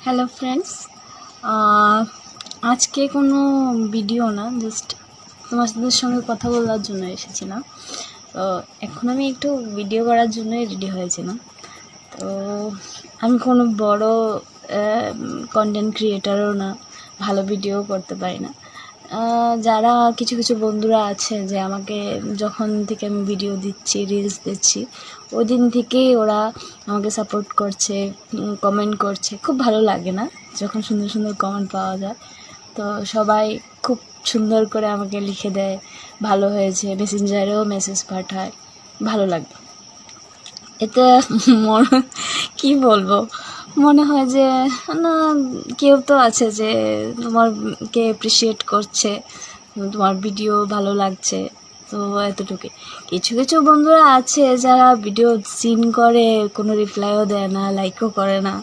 Hello friends, আজকে কোনো video না, জাস্ট তোমাদের সঙ্গে কথা বলার জন্য এসেছিলাম। তো এখন আমি একটু ভিডিও করার জন্যই রেডি হয়েছিলাম। তো আমি কোনো বড় কন্টেন্ট ক্রিয়েটারও না, ভালো ভিডিও করতে পারি না। যারা কিছু কিছু বন্ধুরা আছে যে আমাকে যখন থেকে আমি ভিডিও দিচ্ছি, রিলস দিচ্ছি, ওই দিন থেকেই ওরা আমাকে সাপোর্ট করছে, কমেন্ট করছে। খুব ভালো লাগে না যখন সুন্দর সুন্দর কমেন্ট পাওয়া যায়। তো সবাই খুব সুন্দর করে আমাকে লিখে দেয়, ভালো হয়েছে, মেসেঞ্জারেও মেসেজ পাঠায়, ভালো লাগে। এতে কি বলবো, মনে হয় যে না, কেউ তো আছে যে তোমাকে অ্যাপ্রিসিয়েট করছে, তোমার ভিডিও ভালো লাগছে। তো এতটুকুই। কিছু কিছু বন্ধুরা আছে যারা ভিডিও সিন করে, কোনো রিপ্লাইও দেয় না, লাইকও করে না।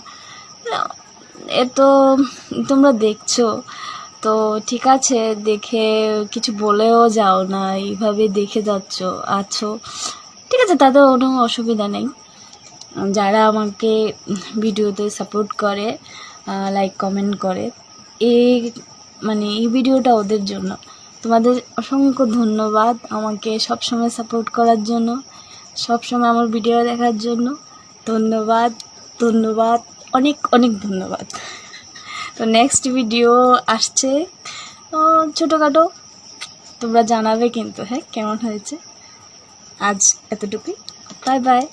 এ তো তোমরা দেখছো, তো ঠিক আছে, দেখে কিছু বলেও যাও না, এইভাবে দেখে আছো, ঠিক আছে, তাতে কোনো অসুবিধা নেই। যারা আমাকে ভিডিওতে সাপোর্ট করে, লাইক কমেন্ট করে, এই এই ভিডিওটা ওদের জন্য। তোমাদের অসংখ্য ধন্যবাদ আমাকে সবসময় সাপোর্ট করার জন্য, সবসময় আমার ভিডিও দেখার জন্য। ধন্যবাদ, ধন্যবাদ, অনেক অনেক ধন্যবাদ। তো নেক্সট ভিডিও আসছে, ছোটোখাটো, তোমরা জানাবে কিন্তু, হ্যাঁ, কেমন হয়েছে। আজ এতটুকুই, বাই বাই।